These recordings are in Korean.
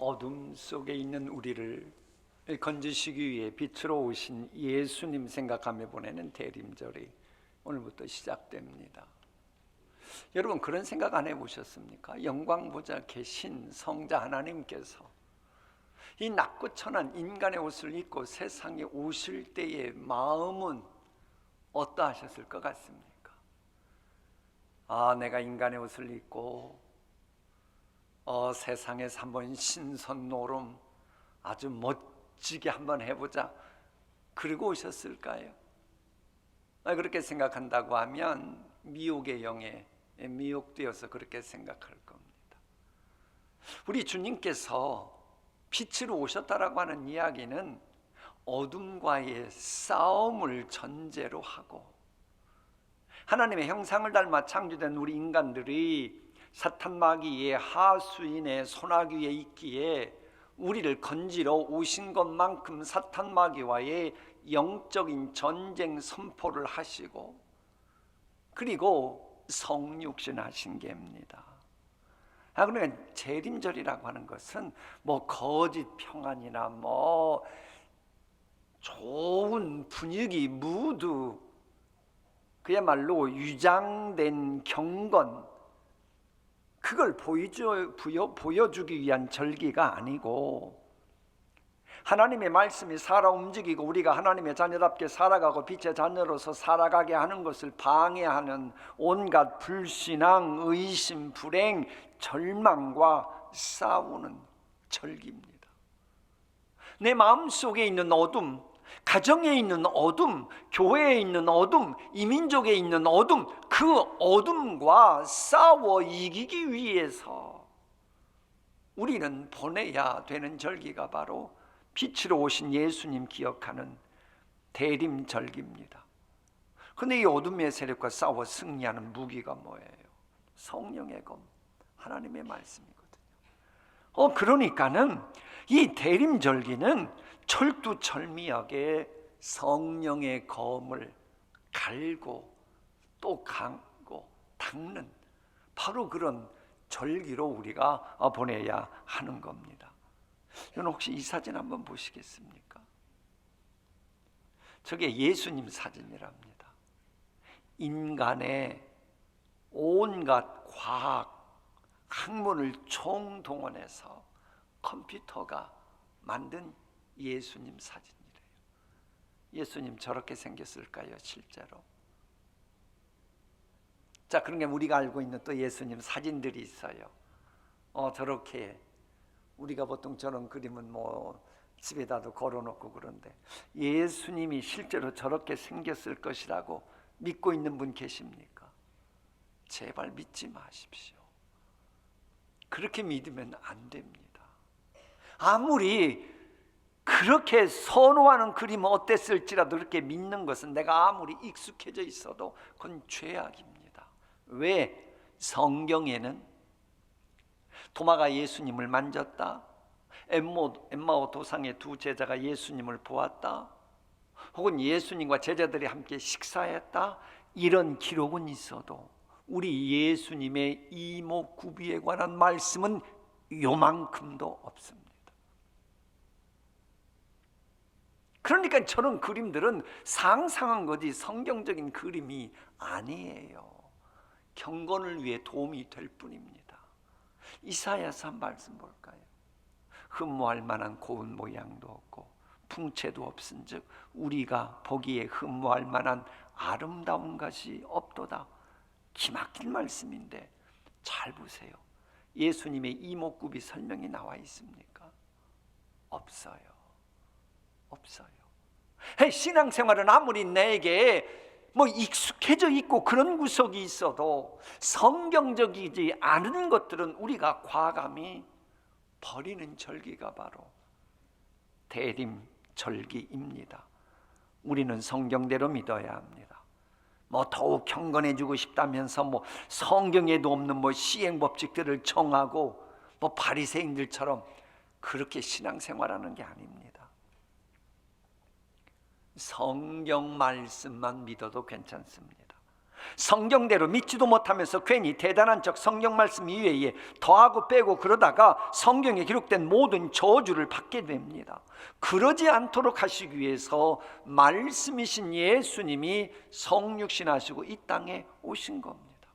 어둠 속에 있는 우리를 건지시기 위해 빛으로 오신 예수님 생각하며 보내는 대림절이 오늘부터 시작됩니다. 여러분, 그런 생각 안 해보셨습니까? 영광 보좌 계신 성자 하나님께서 이 낮고 천한 인간의 옷을 입고 세상에 오실 때의 마음은 어떠하셨을 것 같습니까? 내가 인간의 옷을 입고 세상에서 한번 신선노름 아주 멋지게 한번 해보자, 그리고 오셨을까요? 그렇게 생각한다고 하면 미혹의 영에 미혹되어서 그렇게 생각할 겁니다. 우리 주님께서 빛으로 오셨다라고 하는 이야기는 어둠과의 싸움을 전제로 하고, 하나님의 형상을 닮아 창조된 우리 인간들이 사탄 마귀의 하수인의 손아귀에 있기에 우리를 건지러 오신 것만큼 사탄 마귀와의 영적인 전쟁 선포를 하시고, 그리고 성육신하신 게입니다. 그러니까 재림절이라고 하는 것은 거짓 평안이나 좋은 분위기, 무드, 그야말로 유장된 경건, 그걸 보여주기 위한 절기가 아니고, 하나님의 말씀이 살아 움직이고 우리가 하나님의 자녀답게 살아가고 빛의 자녀로서 살아가게 하는 것을 방해하는 온갖 불신앙, 의심, 불행, 절망과 싸우는 절기입니다. 내 마음속에 있는 어둠, 가정에 있는 어둠, 교회에 있는 어둠, 이민족에 있는 어둠, 그 어둠과 싸워 이기기 위해서 우리는 보내야 되는 절기가 바로 빛으로 오신 예수님 기억하는 대림절기입니다. 그런데 이 어둠의 세력과 싸워 승리하는 무기가 뭐예요? 성령의 검, 하나님의 말씀이거든요. 그러니까는 이 대림절기는 철두철미하게 성령의 검을 갈고 또 강고 닦는 바로 그런 절기로 우리가 보내야 하는 겁니다. 여러분, 혹시 이 사진 한번 보시겠습니까? 저게 예수님 사진이랍니다. 인간의 온갖 과학, 학문을 총동원해서 컴퓨터가 만든 예수님 사진이래요. 예수님 저렇게 생겼을까요, 실제로? 자, 그러니까 우리가 알고 있는 또 예수님 사진들이 있어요. 저렇게 우리가 보통 저런 그림은 집에다도 걸어놓고 그런데, 예수님이 실제로 저렇게 생겼을 것이라고 믿고 있는 분 계십니까? 제발 믿지 마십시오. 그렇게 믿으면 안 됩니다. 아무리 그렇게 선호하는 그림은 어땠을지라도 그렇게 믿는 것은, 내가 아무리 익숙해져 있어도 그건 죄악입니다. 왜? 성경에는 도마가 예수님을 만졌다, 엠마오 도상의 두 제자가 예수님을 보았다, 혹은 예수님과 제자들이 함께 식사했다, 이런 기록은 있어도 우리 예수님의 이목구비에 관한 말씀은 요만큼도 없습니다. 그러니까 저런 그림들은 상상한 거지 성경적인 그림이 아니에요. 경건을 위해 도움이 될 뿐입니다. 이사야서 한 말씀 볼까요? 흠모할 만한 고운 모양도 없고 풍채도 없은즉 우리가 보기에 흠모할 만한 아름다운 것이 없도다. 기막힌 말씀인데 잘 보세요. 예수님의 이목구비 설명이 나와 있습니까? 없어요. 없어요. 신앙생활은 아무리 내게 익숙해져 있고 그런 구석이 있어도 성경적이지 않은 것들은 우리가 과감히 버리는 절기가 바로 대림절기입니다. 우리는 성경대로 믿어야 합니다. 더욱 경건해지고 싶다면서 성경에도 없는 시행법칙들을 정하고 바리새인들처럼 그렇게 신앙생활하는 게 아닙니다. 성경 말씀만 믿어도 괜찮습니다. 성경대로 믿지도 못하면서 괜히 대단한 척 성경 말씀 이외에 더하고 빼고 그러다가 성경에 기록된 모든 저주를 받게 됩니다. 그러지 않도록 하시기 위해서 말씀이신 예수님이 성육신하시고 이 땅에 오신 겁니다.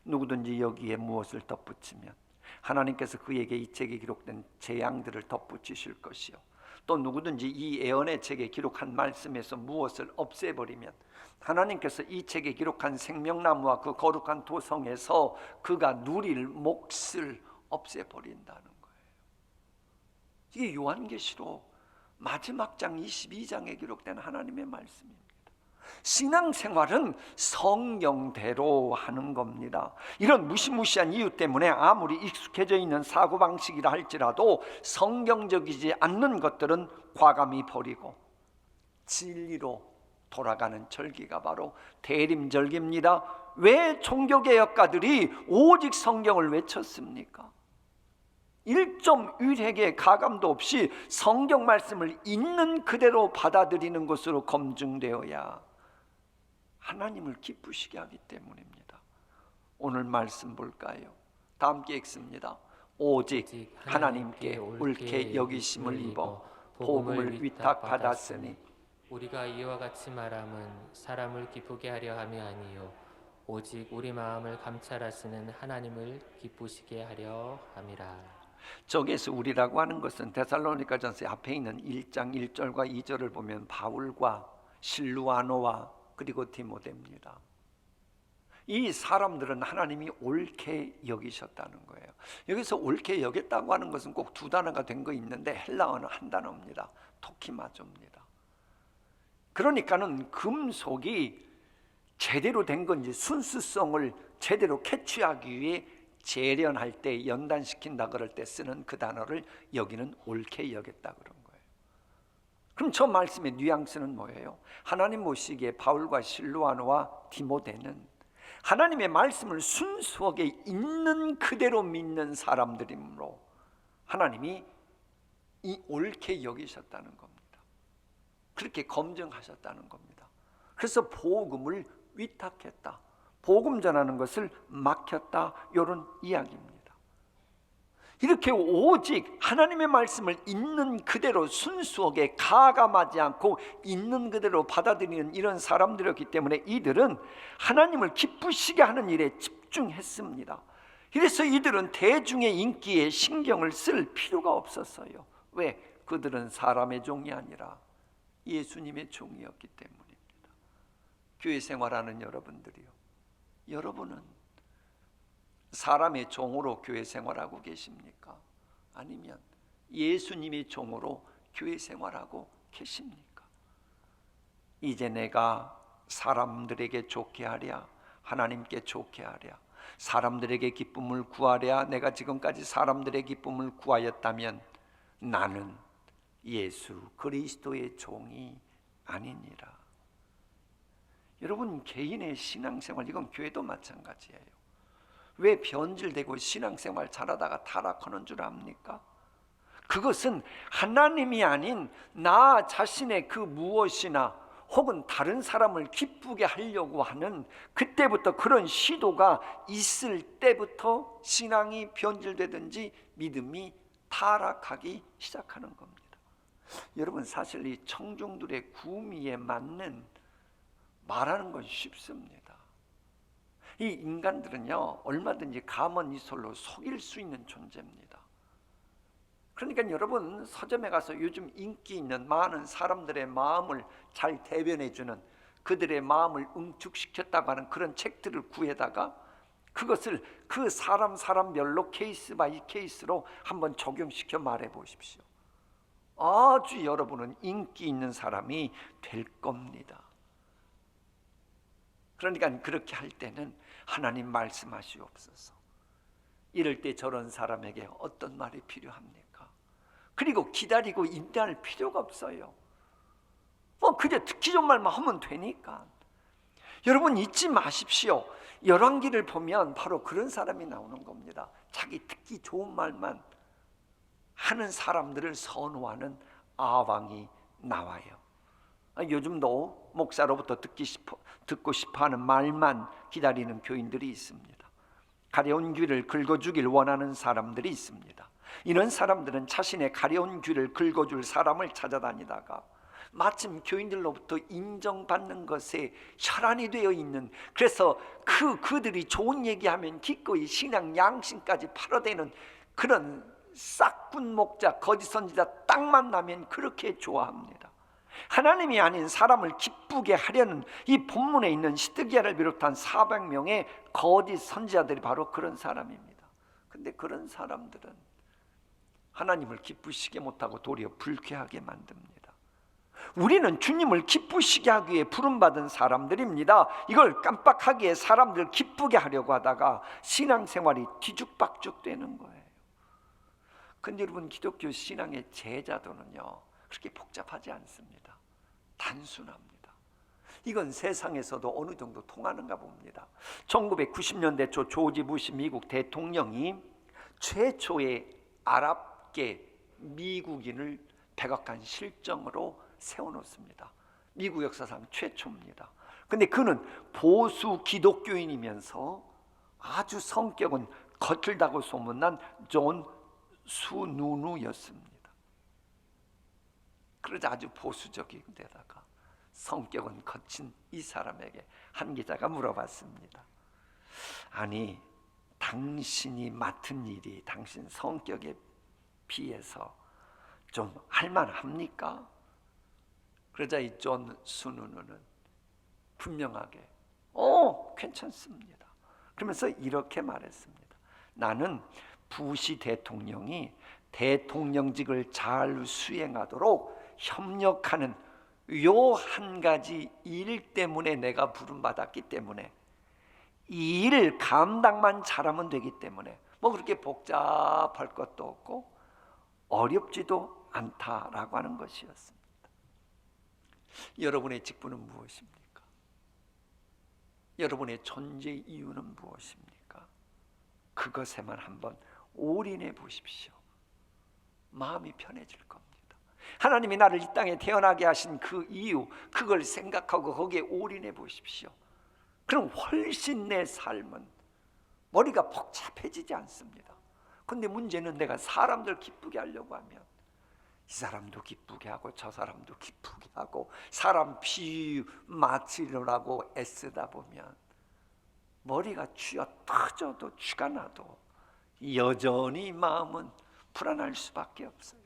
누구든지 여기에 무엇을 덧붙이면 하나님께서 그에게 이 책에 기록된 재앙들을 덧붙이실 것이요, 또 누구든지 이 예언의 책에 기록한 말씀에서 무엇을 없애버리면 하나님께서 이 책에 기록한 생명나무와 그 거룩한 도성에서 그가 누릴 몫을 없애버린다는 거예요. 이게 요한계시록 마지막 장 22장에 기록된 하나님의 말씀입니다. 신앙생활은 성경대로 하는 겁니다. 이런 무시무시한 이유 때문에 아무리 익숙해져 있는 사고방식이라 할지라도 성경적이지 않는 것들은 과감히 버리고 진리로 돌아가는 절기가 바로 대림절기입니다. 왜 종교개혁가들이 오직 성경을 외쳤습니까? 1.1획의 가감도 없이 성경 말씀을 있는 그대로 받아들이는 것으로 검증되어야 하나님을 기쁘시게 하기 때문입니다. 오늘 말씀 볼까요? 다 함께 읽습니다. 오직 하나님께 옳게 여기심을 입어 복음을 위탁받았으니 우리가 이와 같이 말함은 사람을 기쁘게 하려 함이 아니요 오직 우리 마음을 감찰하시는 하나님을 기쁘시게 하려 함이라. 저기에서 우리라고 하는 것은 데살로니가전서 앞에 있는 1장 1절과 2절을 보면 바울과 실루아노와 그리고 디모데입니다. 이 사람들은 하나님이 옳게 여기셨다는 거예요. 여기서 옳게 여겼다고 하는 것은 꼭 두 단어가 된 거 있는데 헬라어는 한 단어입니다. 토키마조입니다. 그러니까는 금속이 제대로 된 건지 순수성을 제대로 캐치하기 위해 재련할 때 연단시킨다 그럴 때 쓰는 그 단어를 여기는 옳게 여겼다 그런 거예요. 그럼 저 말씀의 뉘앙스는 뭐예요? 하나님 보시기에 바울과 실루아노와 디모데는 하나님의 말씀을 순수하게 있는 그대로 믿는 사람들이므로 하나님이 이 옳게 여기셨다는 겁니다. 그렇게 검증하셨다는 겁니다. 그래서 복음을 위탁했다, 복음 전하는 것을 맡겼다, 이런 이야기입니다. 이렇게 오직 하나님의 말씀을 있는 그대로 순수하게 가감하지 않고 있는 그대로 받아들이는 이런 사람들이었기 때문에 이들은 하나님을 기쁘시게 하는 일에 집중했습니다. 그래서 이들은 대중의 인기에 신경을 쓸 필요가 없었어요. 왜? 그들은 사람의 종이 아니라 예수님의 종이었기 때문입니다. 교회 생활하는 여러분들이요, 여러분은 사람의 종으로 교회 생활하고 계십니까? 아니면 예수님의 종으로 교회 생활하고 계십니까? 이제 내가 사람들에게 좋게 하랴, 하나님께 좋게 하랴, 사람들에게 기쁨을 구하랴, 내가 지금까지 사람들의 기쁨을 구하였다면 나는 예수 그리스도의 종이 아니니라. 여러분, 개인의 신앙생활, 이건 교회도 마찬가지예요. 왜 변질되고 신앙생활 잘하다가 타락하는 줄 압니까? 그것은 하나님이 아닌 나 자신의 그 무엇이나 혹은 다른 사람을 기쁘게 하려고 하는, 그때부터 그런 시도가 있을 때부터 신앙이 변질되든지 믿음이 타락하기 시작하는 겁니다. 여러분, 사실 이 청중들의 구미에 맞는 말하는 건 쉽습니다. 이 인간들은요, 얼마든지 가먼이솔로 속일 수 있는 존재입니다. 그러니까 여러분, 서점에 가서 요즘 인기 있는 많은 사람들의 마음을 잘 대변해주는, 그들의 마음을 응축시켰다고 하는 그런 책들을 구해다가 그것을 그 사람별로 케이스 바이 케이스로 한번 적용시켜 말해 보십시오. 아주 여러분은 인기 있는 사람이 될 겁니다. 그러니까 그렇게 할 때는 하나님 말씀하시옵소서. 이럴 때 저런 사람에게 어떤 말이 필요합니까? 그리고 기다리고 인내할 필요가 없어요. 그저 듣기 좋은 말만 하면 되니까. 여러분, 잊지 마십시오. 열왕기를 보면 바로 그런 사람이 나오는 겁니다. 자기 듣기 좋은 말만 하는 사람들을 선호하는 아왕이 나와요. 요즘도 목사로부터 듣고 싶어하는 말만 기다리는 교인들이 있습니다. 가려운 귀를 긁어주길 원하는 사람들이 있습니다. 이런 사람들은 자신의 가려운 귀를 긁어줄 사람을 찾아다니다가 마침 교인들로부터 인정받는 것에 혈안이 되어 있는, 그래서 그들이 좋은 얘기하면 기꺼이 신앙 양심까지 팔아대는 그런 싹군 목자, 거짓 선지자 딱 만나면 그렇게 좋아합니다. 하나님이 아닌 사람을 기쁘게 하려는 이 본문에 있는 시드기야를 비롯한 400명의 거짓 선지자들이 바로 그런 사람입니다. 근데 그런 사람들은 하나님을 기쁘시게 못하고 도리어 불쾌하게 만듭니다. 우리는 주님을 기쁘시게 하기 위해 부름받은 사람들입니다. 이걸 깜빡하기에 사람들 기쁘게 하려고 하다가 신앙생활이 뒤죽박죽 되는 거예요. 근데 여러분, 기독교 신앙의 제자도는요 그렇게 복잡하지 않습니다. 단순합니다. 이건 세상에서도 어느 정도 통하는가 봅니다. 1990년대 초 조지 부시 미국 대통령이 최초의 아랍계 미국인을 백악관 실정으로 세워놓습니다. 미국 역사상 최초입니다. 근데 그는 보수 기독교인이면서 아주 성격은 거칠다고 소문난 존 수누누였습니다. 그러자 아주 보수적인 데다가 성격은 거친 이 사람에게 한 기자가 물어봤습니다. 아니, 당신이 맡은 일이 당신 성격에 비해서 좀 할만합니까? 그러자 이 존 수누누는 분명하게 괜찮습니다. 그러면서 이렇게 말했습니다. 나는 부시 대통령이 대통령직을 잘 수행하도록 협력하는 요 한 가지 일 때문에 내가 부름받았기 때문에 이 일을 감당만 잘하면 되기 때문에 뭐 그렇게 복잡할 것도 없고 어렵지도 않다라고 하는 것이었습니다. 여러분의 직분은 무엇입니까? 여러분의 존재 이유는 무엇입니까? 그것에만 한번 올인해 보십시오. 마음이 편해질 겁니다. 하나님이 나를 이 땅에 태어나게 하신 그 이유, 그걸 생각하고 거기에 올인해 보십시오. 그럼 훨씬 내 삶은 머리가 복잡해지지 않습니다. 근데 문제는 내가 사람들 기쁘게 하려고 하면 이 사람도 기쁘게 하고 저 사람도 기쁘게 하고 사람 비유 맞추려고 애쓰다 보면 머리가 쥐어 터져도 쥐가 나도 여전히 마음은 불안할 수밖에 없어요.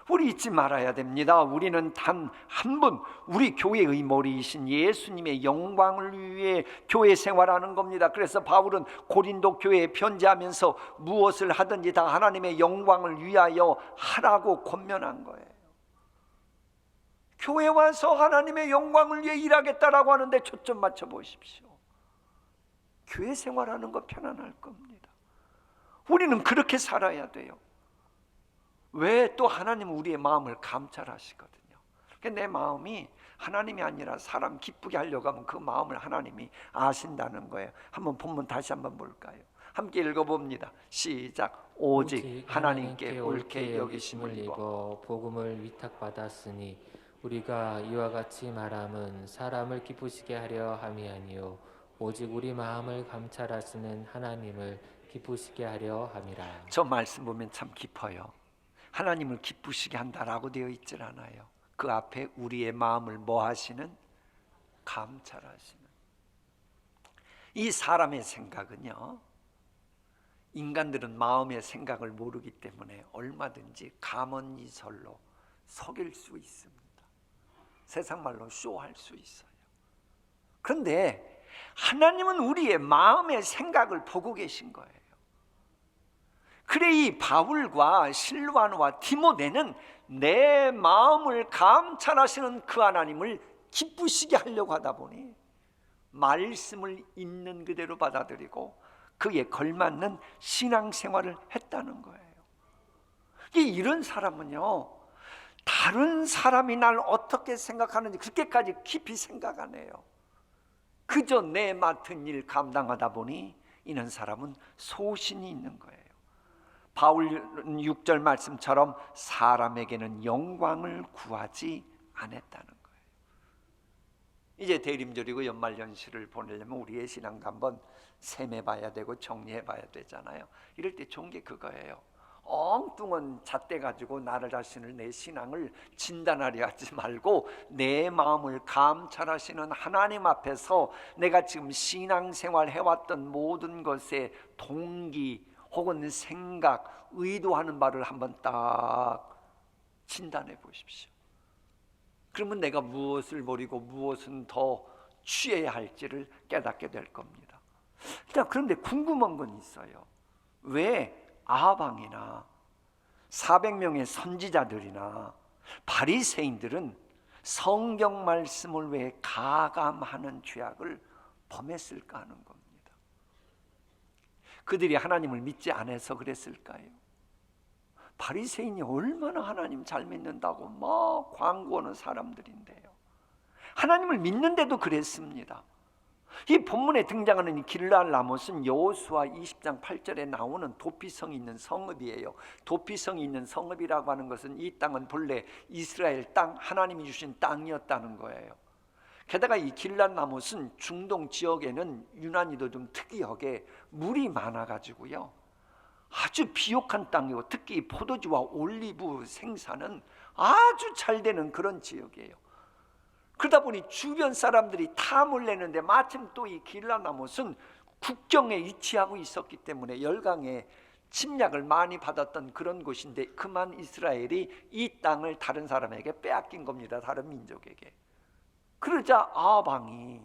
우리 잊지 말아야 됩니다. 우리는 단 한 분, 우리 교회의 머리이신 예수님의 영광을 위해 교회 생활하는 겁니다. 그래서 바울은 고린도 교회에 편지하면서 무엇을 하든지 다 하나님의 영광을 위하여 하라고 권면한 거예요. 교회 와서 하나님의 영광을 위해 일하겠다라고 하는데 초점 맞춰 보십시오. 교회 생활하는 거 편안할 겁니다. 우리는 그렇게 살아야 돼요. 왜? 또 하나님은 우리의 마음을 감찰하시거든요. 그러니까 내 마음이 하나님이 아니라 사람 기쁘게 하려고 하면 그 마음을 하나님이 아신다는 거예요. 한번 본문 다시 한번 볼까요? 함께 읽어봅니다. 시작. 오직 하나님께 옳게 여기심을 입어 복음을 위탁받았으니 우리가 이와 같이 말함은 사람을 기쁘시게 하려 함이 아니요 오직 우리 마음을 감찰하시는 하나님을 기쁘시게 하려 함이라. 저 말씀 보면 참 깊어요. 하나님을 기쁘시게 한다라고 되어 있질 않아요. 그 앞에 우리의 마음을 뭐 하시는? 감찰하시는. 이 사람의 생각은요, 인간들은 마음의 생각을 모르기 때문에 얼마든지 가먼이설로 속일 수 있습니다. 세상 말로 쇼할 수 있어요. 그런데 하나님은 우리의 마음의 생각을 보고 계신 거예요. 그래 이 바울과 실와노와 디모데는 내 마음을 감찰하시는 그 하나님을 기쁘시게 하려고 하다 보니 말씀을 있는 그대로 받아들이고 그에 걸맞는 신앙생활을 했다는 거예요. 이런 사람은요, 다른 사람이 날 어떻게 생각하는지 그렇게까지 깊이 생각 안 해요. 그저 내 맡은 일 감당하다 보니 이런 사람은 소신이 있는 거예요. 바울은 6절 말씀처럼 사람에게는 영광을 구하지 않았다는 거예요. 이제 대림절이고 연말연시를 보내려면 우리의 신앙도 한번 셈해봐야 되고 정리해봐야 되잖아요. 이럴 때 좋은 게 그거예요. 엉뚱한 잣대 가지고 나를 자신을, 내 신앙을 진단하려 하지 말고 내 마음을 감찰하시는 하나님 앞에서 내가 지금 신앙생활 해왔던 모든 것의 동기 혹은 생각, 의도하는 바를 한번 딱 진단해 보십시오. 그러면 내가 무엇을 버리고 무엇은 더 취해야 할지를 깨닫게 될 겁니다. 그런데 궁금한 건 있어요. 왜 아방이나 400명의 선지자들이나 바리새인들은 성경 말씀을 왜 가감하는 죄악을 범했을까 하는 겁니다. 그들이 하나님을 믿지 않아서 그랬을까요? 바리새인이 얼마나 하나님 잘 믿는다고 막 광고하는 사람들인데요. 하나님을 믿는데도 그랬습니다. 이 본문에 등장하는 이 길르앗 라못은 여호수아 20장 8절에 나오는 도피성이 있는 성읍이에요. 도피성이 있는 성읍이라고 하는 것은 이 땅은 본래 이스라엘 땅, 하나님이 주신 땅이었다는 거예요. 게다가 이 길르앗 라못은 중동 지역에는 유난히도 좀 특이하게 물이 많아가지고요, 아주 비옥한 땅이고 특히 포도주와 올리브 생산은 아주 잘 되는 그런 지역이에요. 그러다 보니 주변 사람들이 탐을 내는데 마침 또 이 길르앗 라못은 국경에 위치하고 있었기 때문에 열강의 침략을 많이 받았던 그런 곳인데, 그만 이스라엘이 이 땅을 다른 사람에게 빼앗긴 겁니다. 다른 민족에게. 그러자 아방이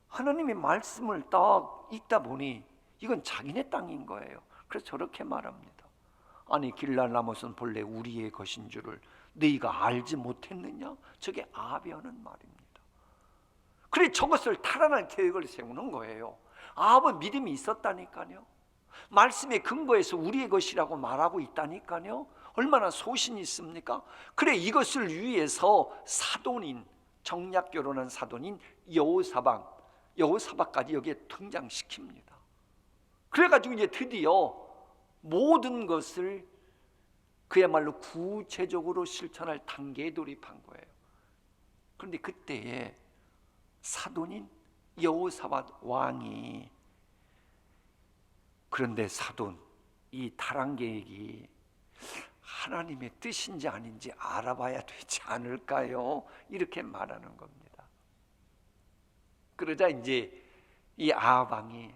하나님의 말씀을 딱 읽다 보니 이건 자기네 땅인 거예요. 그래서 저렇게 말합니다. 아니, 길르앗 라못은 본래 우리의 것인 줄을 너희가 알지 못했느냐? 저게 아비하는 말입니다. 그래 저것을 탈환할 계획을 세우는 거예요. 아합은 믿음이 있었다니까요. 말씀의 근거에서 우리의 것이라고 말하고 있다니까요. 얼마나 소신이 있습니까? 그래 이것을 위해서 사돈인, 정략 결혼한 사돈인 여호사박까지 여기에 등장시킵니다. 그래가지고 이제 드디어 모든 것을 그야말로 구체적으로 실천할 단계에 돌입한 거예요. 그런데 그때에 사돈인 여호사밧 왕이, 그런데 사돈, 이 탈환 계획이 하나님의 뜻인지 아닌지 알아봐야 되지 않을까요? 이렇게 말하는 겁니다. 그러자 이제 이 아방이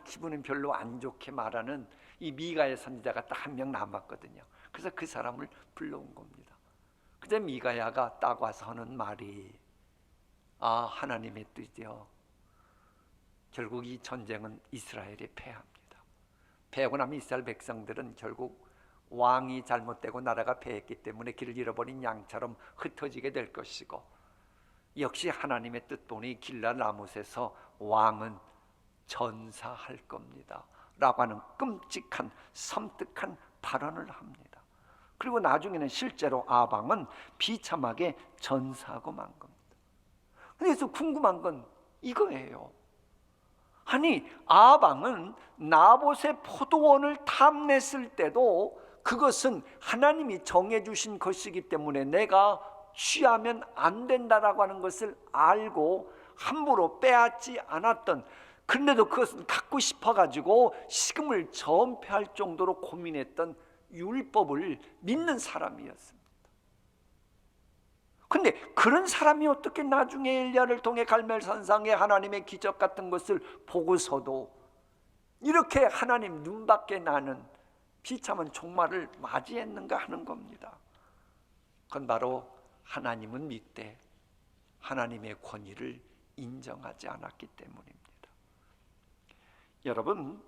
기분은 별로 안 좋게 말하는 이 미가야 선지자가 딱 한 명 남았거든요. 그래서 그 사람을 불러온 겁니다. 그래서 미가야가 딱 와서 하는 말이, 하나님의 뜻이요, 결국 이 전쟁은 이스라엘이 패합니다. 패하고 나면 이스라엘 백성들은 결국 왕이 잘못되고 나라가 패했기 때문에 길을 잃어버린 양처럼 흩어지게 될 것이고, 역시 하나님의 뜻보니 길르앗 라못에서 왕은 전사할 겁니다 라고 하는 끔찍한 섬뜩한 발언을 합니다. 그리고 나중에는 실제로 아방은 비참하게 전사하고 만 겁니다. 그래서 궁금한 건 이거예요. 아니, 아방은 나봇의 포도원을 탐냈을 때도 그것은 하나님이 정해주신 것이기 때문에 내가 취하면 안 된다라고 하는 것을 알고 함부로 빼앗지 않았던, 그런데도 그것은 갖고 싶어가지고 식음을 전폐할 정도로 고민했던 율법을 믿는 사람이었습니다. 그런데 그런 사람이 어떻게 나중에 엘리야를 통해 갈멜산상에 하나님의 기적 같은 것을 보고서도 이렇게 하나님 눈밖에 나는 비참한 종말을 맞이했는가 하는 겁니다. 그건 바로 하나님은 믿되 하나님의 권위를 인정하지 않았기 때문입니다. 여러분,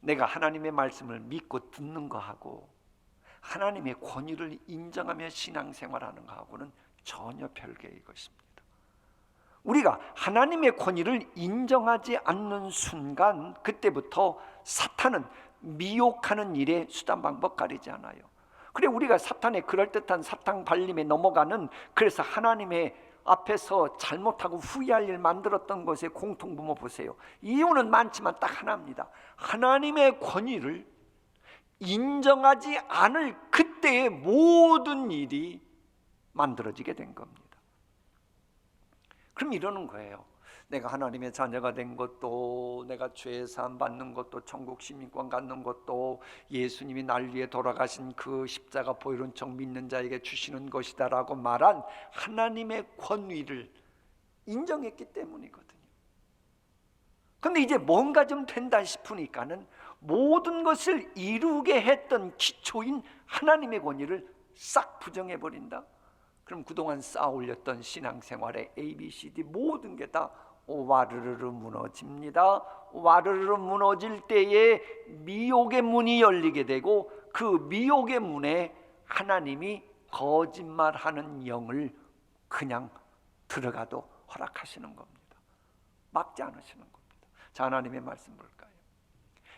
내가 하나님의 말씀을 믿고 듣는 거하고 하나님의 권위를 인정하며 신앙생활하는 거하고는 전혀 별개의 것입니다. 우리가 하나님의 권위를 인정하지 않는 순간, 그때부터 사탄은 미혹하는 일에 수단 방법 가리지 않아요. 그래 우리가 사탄의 그럴듯한 사탕 발림에 넘어가는, 그래서 하나님의 앞에서 잘못하고 후회할 일 만들었던 것의 공통부모 보세요. 이유는 많지만 딱 하나입니다. 하나님의 권위를 인정하지 않을 그때의 모든 일이 만들어지게 된 겁니다. 그럼 이러는 거예요. 내가 하나님의 자녀가 된 것도, 내가 죄 사함 받는 것도, 천국 시민권 갖는 것도 예수님이 날 위해 돌아가신 그 십자가 보혈은 정 믿는 자에게 주시는 것이다라고 말한 하나님의 권위를 인정했기 때문이거든요. 근데 이제 뭔가 좀 된다 싶으니까는 모든 것을 이루게 했던 기초인 하나님의 권위를 싹 부정해버린다. 그럼 그동안 쌓아 올렸던 신앙생활의 ABCD 모든 게 다 와르르르 무너집니다. 와르르르 무너질 때에 미혹의 문이 열리게 되고, 그 미혹의 문에 하나님이 거짓말하는 영을 그냥 들어가도 허락하시는 겁니다. 막지 않으시는 겁니다. 자, 하나님의 말씀 볼까요?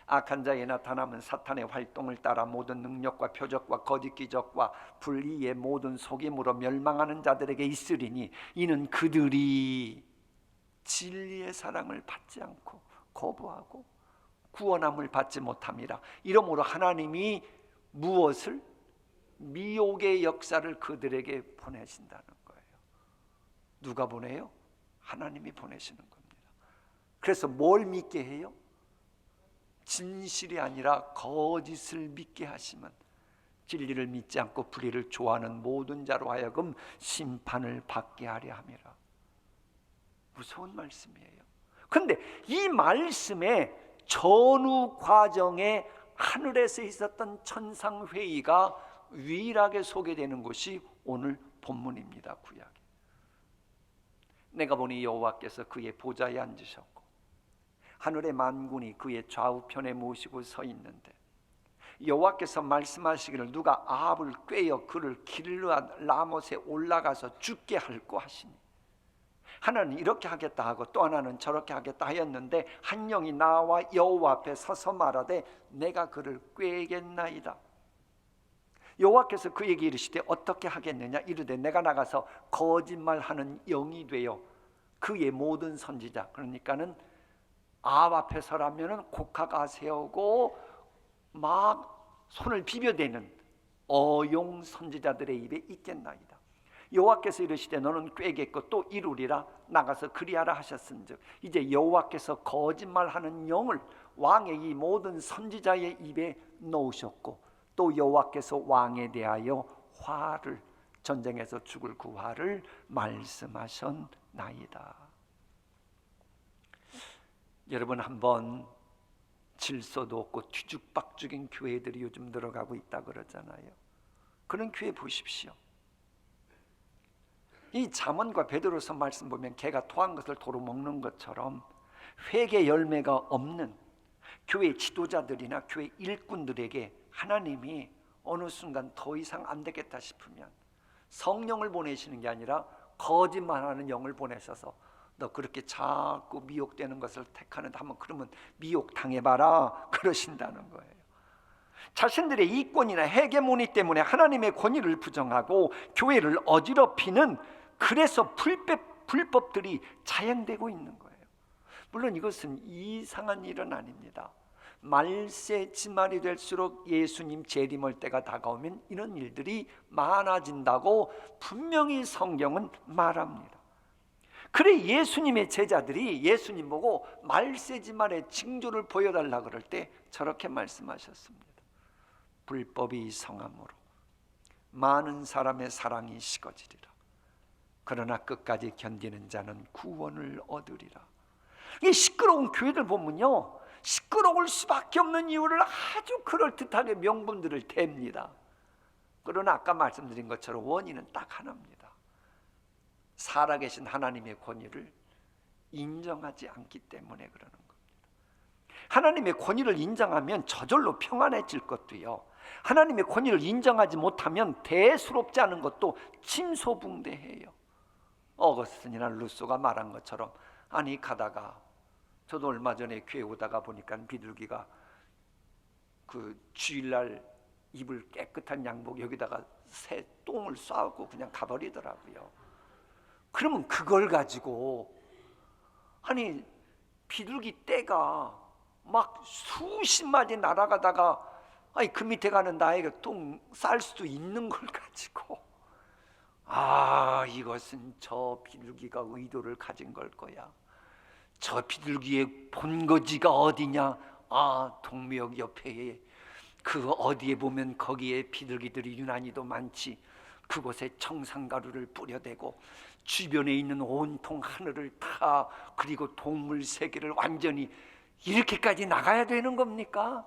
악한 자에 나타남은 사탄의 활동을 따라 모든 능력과 표적과 거짓 기적과 불의의 모든 속임으로 멸망하는 자들에게 있으리니, 이는 그들이 진리의 사랑을 받지 않고 거부하고 구원함을 받지 못함이라. 이러므로 하나님이 무엇을? 미혹의 역사를 그들에게 보내신다는 거예요. 누가 보내요? 하나님이 보내시는 겁니다. 그래서 뭘 믿게 해요? 진실이 아니라 거짓을 믿게 하시면 진리를 믿지 않고 불의를 좋아하는 모든 자로 하여금 심판을 받게 하려 함이라. 무서운 말씀이에요. 그런데 이 말씀의 전후 과정에 하늘에서 있었던 천상회의가 유일하게 소개되는 것이 오늘 본문입니다. 구약에. 내가 보니 여호와께서 그의 보좌에 앉으셨고 하늘의 만군이 그의 좌우편에 모시고 서 있는데, 여호와께서 말씀하시기를 누가 아합을 꾀어 그를 길르앗 라못에 올라가서 죽게 할꼬 하시니, 하나는 이렇게 하겠다 하고 또 하나는 저렇게 하겠다 하였는데 한 영이 나와 여호와 앞에 서서 말하되 내가 그를 꾀겠나이다. 여호와께서 그에게 이르시되 어떻게 하겠느냐? 이르되 내가 나가서 거짓말하는 영이 되어 그의 모든 선지자, 그러니까는 아합 앞에 서라면은 곡하가 세우고 막 손을 비벼대는 어용 선지자들의 입에 있겠나이다. 여호와께서 이르시되 너는 꾀겠고 또 이루리라. 나가서 그리하라 하셨은즉, 이제 여호와께서 거짓말하는 영을 왕의 이 모든 선지자의 입에 넣으셨고, 또 여호와께서 왕에 대하여 화를, 전쟁에서 죽을 그 화를 말씀하셨나이다. 여러분, 한번 질서도 없고 뒤죽박죽인 교회들이 요즘 들어가고 있다 그러잖아요. 그런 교회 보십시오. 이 잠언과 베드로서 말씀 보면 개가 토한 것을 도로 먹는 것처럼 회개 열매가 없는 교회 지도자들이나 교회 일꾼들에게 하나님이 어느 순간 더 이상 안 되겠다 싶으면 성령을 보내시는 게 아니라 거짓말하는 영을 보내셔서 너 그렇게 자꾸 미혹되는 것을 택하는데 한번 그러면 미혹 당해봐라 그러신다는 거예요. 자신들의 이권이나 헤게모니 때문에 하나님의 권위를 부정하고 교회를 어지럽히는, 그래서 불법들이 자행되고 있는 거예요. 물론 이것은 이상한 일은 아닙니다. 말세지말이 될수록 예수님 재림할 때가 다가오면 이런 일들이 많아진다고 분명히 성경은 말합니다. 그래 예수님의 제자들이 예수님 보고 말세지말의 징조를 보여달라 그럴 때 저렇게 말씀하셨습니다. 불법이 성함으로 많은 사람의 사랑이 식어지리라. 그러나 끝까지 견디는 자는 구원을 얻으리라. 이 시끄러운 교회들 보면요, 시끄러울 수밖에 없는 이유를 아주 그럴듯하게 명분들을 댑니다. 그러나 아까 말씀드린 것처럼 원인은 딱 하나입니다. 살아계신 하나님의 권위를 인정하지 않기 때문에 그러는 겁니다. 하나님의 권위를 인정하면 저절로 평안해질 것도요, 하나님의 권위를 인정하지 못하면 대수롭지 않은 것도 침소붕대해요. 어거스틴이나 루소가 말한 것처럼, 아니 가다가 저도 얼마 전에 교회 오다가 보니까 비둘기가 그 주일날 입을 깨끗한 양복 여기다가 새 똥을 싸고 그냥 가버리더라고요. 그러면 그걸 가지고 아니 비둘기 떼가 막 수십 마리 날아가다가 아니 그 밑에 가는 나에게 똥 쌀 수도 있는 걸 가지고 아, 이것은 저 비둘기가 의도를 가진 걸 거야. 저 비둘기의 본거지가 어디냐? 아, 동묘역 옆에 그 어디에 보면 거기에 비둘기들이 유난히도 많지. 그곳에 청산가루를 뿌려대고 주변에 있는 온통 하늘을 타, 그리고 동물 세계를 완전히 이렇게까지 나가야 되는 겁니까?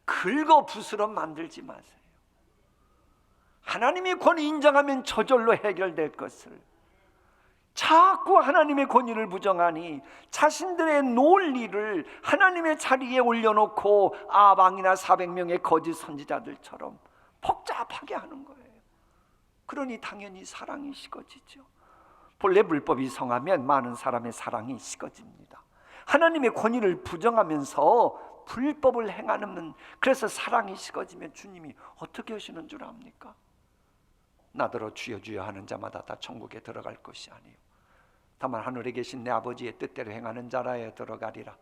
긁어 부스럼 만들지 마세요. 하나님의 권위 인정하면 저절로 해결될 것을 자꾸 하나님의 권위를 부정하니 자신들의 논리를 하나님의 자리에 올려놓고 아방이나 400명의 거짓 선지자들처럼 복잡하게 하는 거예요. 그러니 당연히 사랑이 식어지죠. 본래 불법이 성하면 많은 사람의 사랑이 식어집니다. 하나님의 권위를 부정하면서 불법을 행하는, 그래서 사랑이 식어지면 주님이 어떻게 하시는 줄 압니까? 나더러 주여 주여 하는 자마다 다 천국에 들어갈 것이 아니요 다만 하늘에 계신 내 아버지의 뜻대로 행하는 자라에 들어가리라.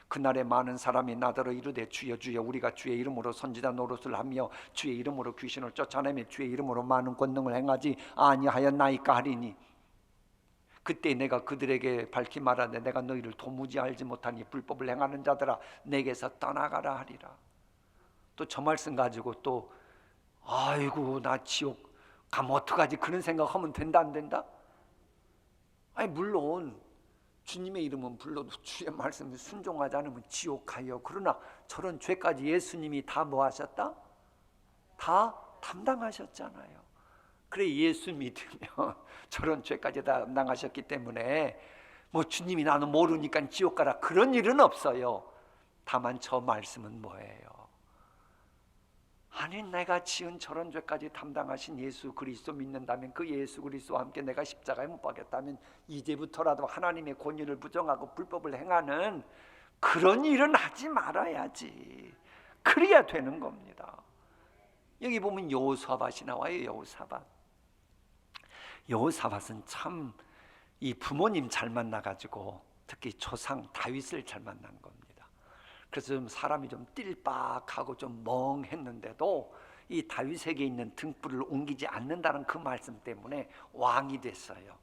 그날에 많은 사람이 나더러 이르되 주여 주여 우리가 주의 이름으로 선지자 노릇을 하며 주의 이름으로 귀신을 쫓아내며 주의 이름으로 많은 권능을 행하지 아니하였나이까 하리니 그때 내가 그들에게 밝히 말하되 내가 너희를 도무지 알지 못하니 불법을 행하는 자들아 내게서 떠나가라 하리라. 또 저 말씀 가지고 또 아이고 나 지옥 가면 어떡하지 그런 생각하면 된다 안 된다? 아니 물론 주님의 이름은 불러도 주의 말씀에 순종하지 않으면 지옥 가요. 그러나 저런 죄까지 예수님이 다 뭐 하셨다? 다 담당하셨잖아요. 그래 예수 믿으면 저런 죄까지 다 담당하셨기 때문에 뭐 주님이 나는 모르니까 지옥 가라 그런 일은 없어요. 다만 저 말씀은 뭐예요? 아니 내가 지은 저런 죄까지 담당하신 예수 그리스도 믿는다면 그 예수 그리스도와 함께 내가 십자가에 못 박혔다면 이제부터라도 하나님의 권위를 부정하고 불법을 행하는 그런 일은 하지 말아야지. 그래야 되는 겁니다. 여기 보면 여호사밧이 나와요. 여호사밧은 참 이 부모님 잘 만나가지고 특히 조상 다윗을 잘 만난 겁니다. 그래서 좀 사람이 좀 띨빡하고 좀 멍했는데도 이 다윗에게 있는 등불을 옮기지 않는다는 그 말씀 때문에 왕이 됐어요.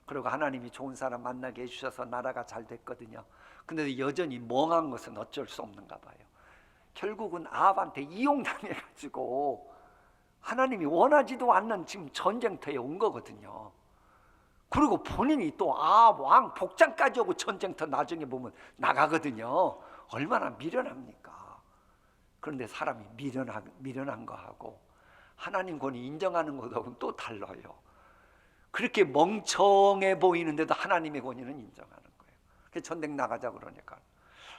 그리고 하나님이 좋은 사람 만나게 해주셔서 나라가 잘 됐거든요. 근데 여전히 멍한 것은 어쩔 수 없는가 봐요. 결국은 아합한테 이용당해가지고 하나님이 원하지도 않는 지금 전쟁터에 온 거거든요. 그리고 본인이 또 아합 왕 복장까지 오고 전쟁터 나중에 보면 나가거든요. 얼마나 미련합니까? 그런데 사람이 미련한 거하고 하나님 권위 인정하는 것하고는 또 달라요. 그렇게 멍청해 보이는데도 하나님의 권위는 인정하는 거예요. 그래서 전쟁 나가자 그러니까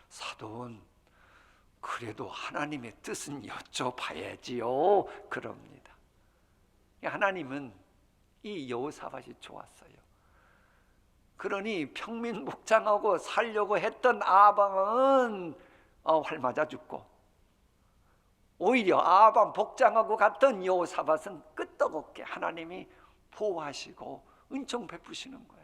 사돈 그래도 하나님의 뜻은 여쭤봐야지요 그럽니다. 하나님은 이 여호사밧이 좋았어요. 그러니 평민 복장하고 살려고 했던 아방은 활 맞아 죽고 오히려 아방 복장하고 갔던 여호사밧은 끄떡없게 하나님이 보호하시고 은총 베푸시는 거예요.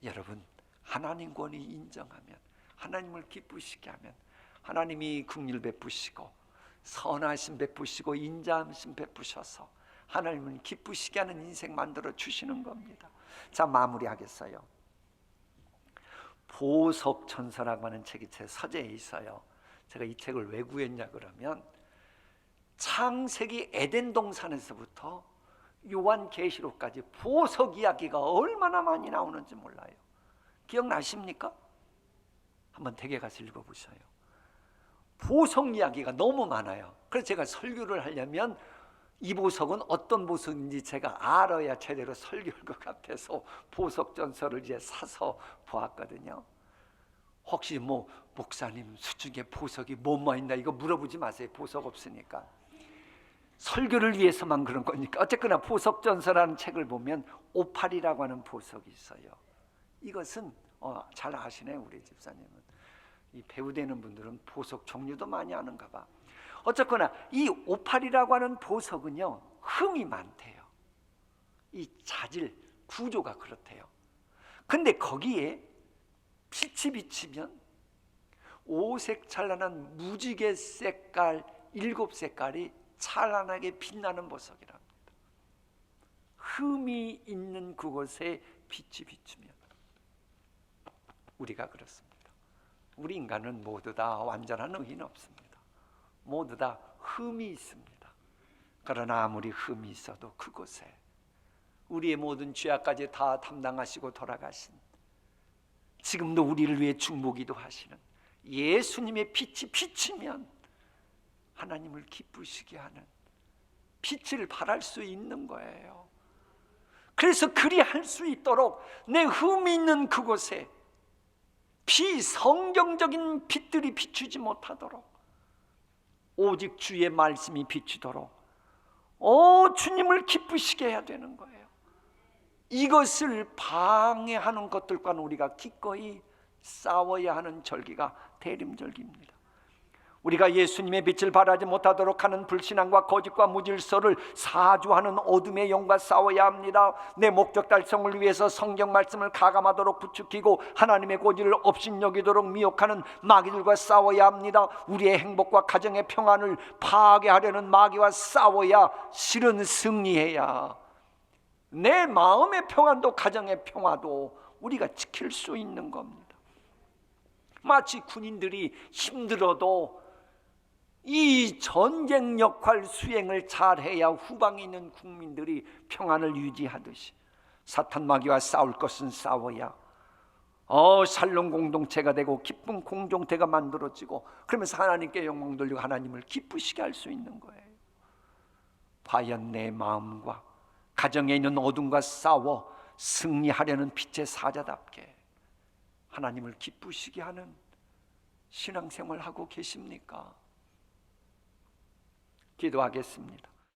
여러분 하나님 권위 인정하면 하나님을 기쁘시게 하면 하나님이 긍휼 베푸시고 선하심 베푸시고 인자하심 베푸셔서 하나님은 기쁘시게 하는 인생 만들어 주시는 겁니다. 자 마무리하겠어요. 보석천서라고 하는 책이 제 서재에 있어요. 제가 이 책을 왜 구했냐 그러면 창세기 에덴 동산에서부터 요한계시록까지 보석 이야기가 얼마나 많이 나오는지 몰라요. 기억나십니까? 한번 댁에 가서 읽어보세요. 보석 이야기가 너무 많아요. 그래서 제가 설교를 하려면 이 보석은 어떤 보석인지 제가 알아야 제대로 설교할 것 같아서 보석전설을 이제 사서 보았거든요. 혹시 뭐 목사님 수중에 보석이 뭐뭐 있나 이거 물어보지 마세요. 보석 없으니까. 설교를 위해서만 그런 거니까. 어쨌거나 보석전설이라는 책을 보면 오팔이라고 하는 보석이 있어요. 이것은 잘 아시네 우리 집사님은. 이 배우 되는 분들은 보석 종류도 많이 아는가 봐. 어쨌거나 이 오팔이라고 하는 보석은요 흠이 많대요. 이 자질 구조가 그렇대요. 근데 거기에 빛이 비치면 오색 찬란한 무지개 색깔 7색깔이 찬란하게 빛나는 보석이랍니다. 흠이 있는 그곳에 빛이 비추면 우리가 그렇습니다. 우리 인간은 모두 다 완전한 의인은 없습니다. 모두 다 흠이 있습니다. 그러나 아무리 흠이 있어도 그곳에 우리의 모든 죄악까지 다 담당하시고 돌아가신, 지금도 우리를 위해 중보기도 하시는 예수님의 빛이 비치면 하나님을 기쁘시게 하는 빛을 발할 수 있는 거예요. 그래서 그리할 수 있도록 내 흠이 있는 그곳에 비성경적인 빛들이 비추지 못하도록 오직 주의 말씀이 비추도록 주님을 기쁘시게 해야 되는 거예요. 이것을 방해하는 것들과는 우리가 기꺼이 싸워야 하는 절기가 대림절기입니다. 우리가 예수님의 빛을 발하지 못하도록 하는 불신앙과 거짓과 무질서를 사주하는 어둠의 영과 싸워야 합니다. 내 목적 달성을 위해서 성경 말씀을 가감하도록 부추기고 하나님의 고지를 업신여기도록 미혹하는 마귀들과 싸워야 합니다. 우리의 행복과 가정의 평안을 파괴하려는 마귀와 싸워야 실은 승리해야 내 마음의 평안도 가정의 평화도 우리가 지킬 수 있는 겁니다. 마치 군인들이 힘들어도 이 전쟁 역할 수행을 잘해야 후방에 있는 국민들이 평안을 유지하듯이 사탄 마귀와 싸울 것은 싸워야 살롱 공동체가 되고 기쁜 공동체가 만들어지고, 그러면서 하나님께 영광 돌리고 하나님을 기쁘시게 할 수 있는 거예요. 과연 내 마음과 가정에 있는 어둠과 싸워 승리하려는 빛의 사자답게 하나님을 기쁘시게 하는 신앙생활 하고 계십니까? 기도하겠습니다.